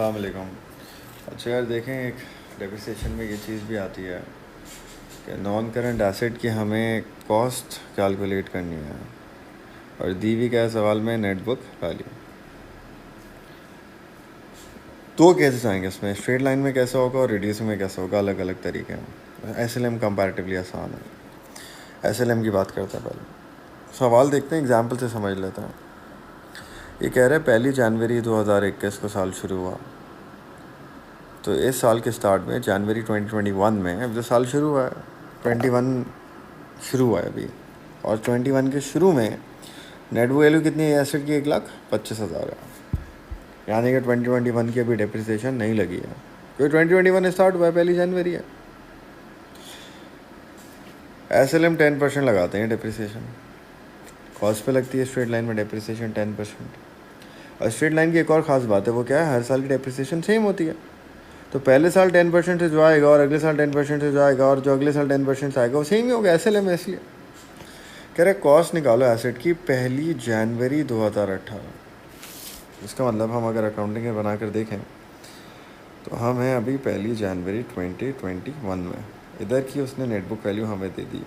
अस्सलाम वालेकुम। अच्छा यार देखें, एक डेप्रिसिएशन में ये चीज़ भी आती है कि नॉन करंट एसेट की हमें कॉस्ट कैलकुलेट करनी है और दी हुई क्या है सवाल में नेट बुक वैल्यू। तो कैसे जाएंगे इसमें, स्ट्रेट लाइन में कैसे होगा और रेडियस में कैसे होगा, अलग अलग तरीके हैं। एसएलएम कंपैरेटिवली आसान है। एसएलएम की बात करते हैं, पहले सवाल देखते हैं, एग्जाम्पल से समझ लेते हैं। ये कह रहे हैं 1 जनवरी 2021 को साल शुरू हुआ, तो इस साल के स्टार्ट में जनवरी 2021 में अब जो साल शुरू हुआ है 21 शुरू हुआ है अभी, और 21 के शुरू में नेट बुक वैल्यू कितनी है एसेट की, 1,25,000 है। यानी कि 2021 की अभी डेप्रिसिएशन नहीं लगी है क्योंकि 2021 स्टार्ट हुआ है, 1 जनवरी है। एसएलएम 10% लगाते हैं डेप्रिसिएशन, कॉस्ट पे लगती है स्ट्रेट लाइन में डेप्रिसिएशन 10%। और स्ट्रेट लाइन की एक और ख़ास बात है, वो क्या है, हर साल की डेप्रिसिएशन सेम होती है। तो पहले साल 10% से जो आएगा और अगले साल 10% से जो आएगा और जो अगले साल 10% से आएगा वो सेम ही होगा। एसएलएम में इसलिए कह रहे कॉस्ट निकालो एसेट की 1 जनवरी 2018। इसका मतलब हम अगर अकाउंटिंग में बना कर देखें तो हम हैं अभी 1 जनवरी 2021 में। इधर की उसने नेटबुक वैल्यू हमें दे दी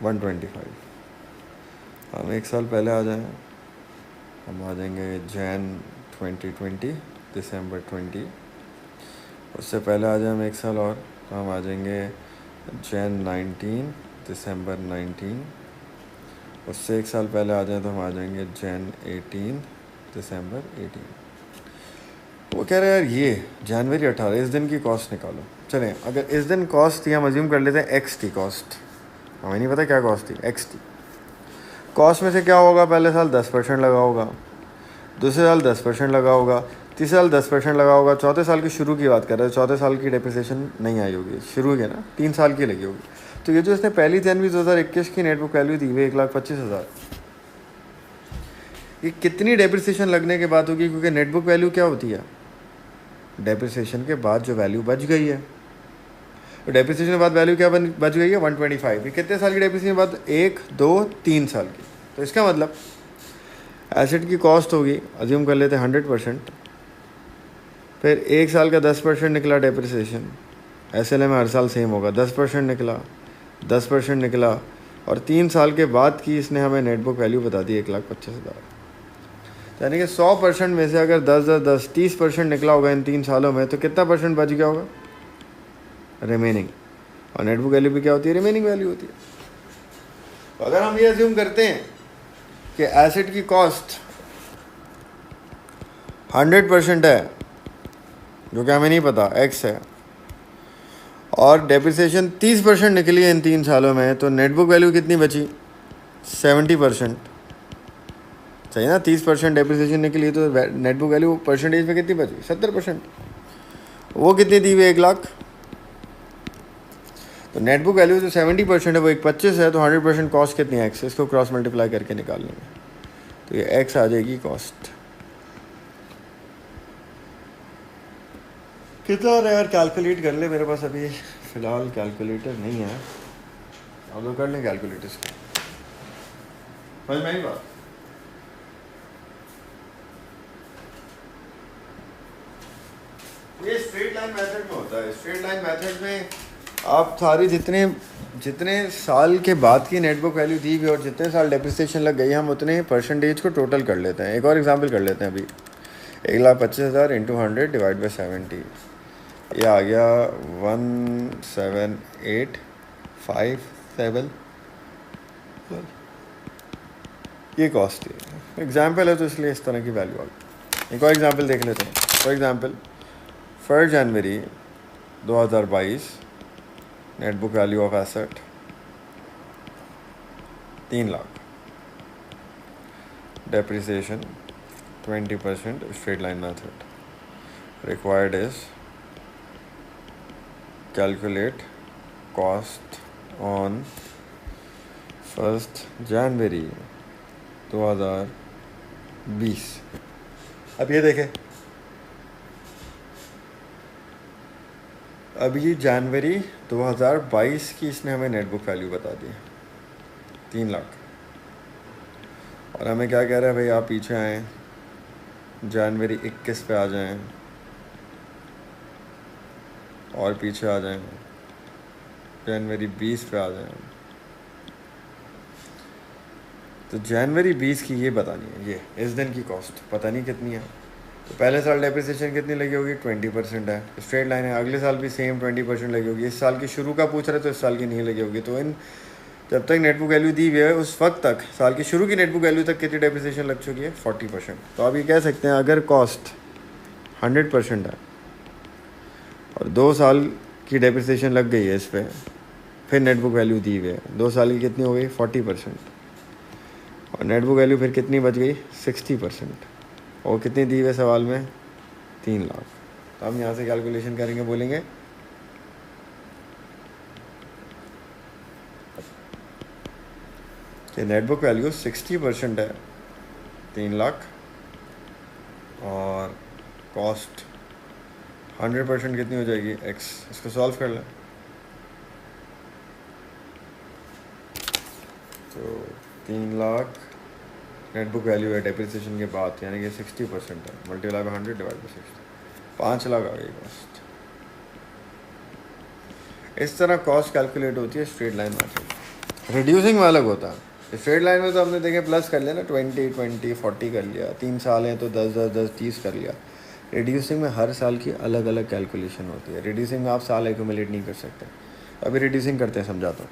125। हम एक साल पहले आ जाएं, हम आ जाएंगे जैन 2020 दिसंबर 20। उससे पहले आ जाए हम एक साल और, तो हम आ जाएंगे जैन 19 दिसंबर 19। उससे एक साल पहले आ जाए तो हम आ जाएंगे जैन 18 दिसंबर 18। वो कह रहे हैं यार ये जनवरी 18 इस दिन की कॉस्ट निकालो। चलें, अगर इस दिन कॉस्ट थी, हम अज्यूम कर लेते हैं एक्स थी कॉस्ट, हमें नहीं पता क्या कॉस्ट थी, एक्स थी। कॉस्ट में से क्या होगा, पहले साल 10% लगा होगा, दूसरे साल 10% लगा होगा, तीसरे साल 10% लगा होगा, चौथे साल की शुरू की बात कर रहे हैं, चौथे साल की डेप्रिसिएशन नहीं आई होगी, शुरू की ना 3 साल की लगी होगी। तो ये जो इसने 1 जनवरी 2021 की नेटबुक वैल्यू दी हुई 1,25,000, ये कितनी डेप्रिसिएशन लगने के बाद होगी, क्योंकि नेटबुक वैल्यू क्या होती है, डेप्रिसिएशन के बाद जो वैल्यू बच गई है। तो डेप्रिसिएशन के बाद वैल्यू क्या बच गई है 125। ये कितने साल की डेप्रिसिएशन के बाद, 1 2 3 साल की। तो इसका मतलब एसेट की कॉस्ट होगी, अज्यूम कर लेते हैं 100%, फिर एक साल का 10% निकला डेप्रिसिएशन, एसएलएम हर साल सेम होगा, 10% निकला, 10% निकला, और 3 साल के बाद की इसने हमें नेटबुक वैल्यू बता दी 1,25,000। यानी कि 100% में से अगर 10 30% निकला होगा इन 3 सालों में, तो कितना परसेंट बच गया होगा, रिमेनिंग। और नेटबुक वैल्यू भी क्या होती है, रिमेनिंग वैल्यू होती है। तो अगर हम ये अज्यूम करते हैं कि एसेट की कॉस्ट 100% है, जो कि हमें नहीं पता, एक्स है, और डेप्रिसिएशन 30% निकली है इन 3 सालों में, तो नेटबुक वैल्यू कितनी बची, 70%। सही ना, 30% डेप्रिसिएशन निकली तो नेटबुक वैल्यू परसेंटेज में कितनी बची, 70%। वो कितनी दी हुई, 1,00,000। तो नेटबुक वैल्यू जो 70% है वो 1,25 है, तो 100% कॉस्ट कितनी है, एक्स, इसको क्रॉस मल्टीप्लाई करके निकाल लेंगे, तो ये एक्स आ जाएगी कॉस्ट। कितना रहा यार, कैलकुलेट कर ले, मेरे पास अभी फ़िलहाल कैलकुलेटर नहीं है, अब तो कर लें कैलकुलेटर से। समझ में आई बात। ये स्ट्रेट लाइन मेथड में होता है। स्ट्रेट लाइन मेथड में आप सारी जितने साल के बाद की नेटबुक वैल्यू दी हुई और जितने साल डेप्रिसिएशन लग गई, हम उतने परसेंटेज को टोटल कर लेते हैं। एक और एग्जांपल कर लेते हैं अभी, 1,25,000 इंटू 100 डिवाइड बाई 70, ये आ गया 17857। ये कॉस्ट है, एग्जाम्पल है तो इसलिए इस तरह की वैल्यू आ गई। एक और एग्जाम्पल देख लेते हैं। For example 1 January 2022 net book value of asset 3,00,000, depreciation 20% straight line method. Required is calculate cost on 1 जनवरी 2020। अब ये देखें, अभी जनवरी 2022 की इसने हमें नेटबुक वैल्यू बता दी 3,00,000, और हमें क्या कह रहा है भाई, आप पीछे आएँ जनवरी 21 पे आ जाएं और पीछे आ जाएं, जनवरी 20 पे आ जाएं। तो जनवरी 20 की ये बतानी है, ये इस दिन की कॉस्ट पता नहीं कितनी है। तो पहले साल डेप्रिसिएशन कितनी लगी होगी, 20% है, स्ट्रेट लाइन है। अगले साल भी सेम 20% लगी होगी। इस साल की शुरू का पूछ रहे तो इस साल की नहीं लगी होगी। तो इन जब तक नेट बुक वैल्यू दी हुई है उस वक्त तक, साल की शुरू की नेट बुक वैल्यू तक कितनी डेप्रिसिएशन लग चुकी है, 40%। तो आप ये कह सकते हैं अगर कॉस्ट 100% है और 2 साल की डेप्रिसिएशन लग गई है इस पर, फिर नेट बुक वैल्यू दी हुई है, 2 साल की कितनी हो गई, 40%। और नेट बुक वैल्यू फिर कितनी बच गई, 60%। और कितनी दी हुई है सवाल में, 3 लाख। तो हम यहाँ से कैलकुलेशन करेंगे, बोलेंगे कि नेट बुक वैल्यू 60% है, 3 लाख, और कॉस्ट 100% कितनी हो जाएगी, x। इसको सॉल्व कर लें। तो 3 लाख नेट बुक वैल्यू है डेप्रिसिएशन के बाद, यानी कि 60% है, multiply by 100 divide by 60, 5 lakh आ गई कॉस्ट। इस तरह कॉस्ट कैलकुलेट होती है स्ट्रेट लाइन मैथड। रिड्यूसिंग में अलग होता है। स्ट्रेट लाइन में तो हमने देखे प्लस कर लिया ना, 20 20 40 कर लिया, 3 साल हैं तो 10 10 10 30 कर लिया। रिड्यूसिंग में हर साल की अलग अलग कैलकुलेशन होती है। रिड्यूसिंग में आप साल एक्यूमुलेट नहीं कर सकते। अभी रिड्यूसिंग करते हैं, समझाता हूँ।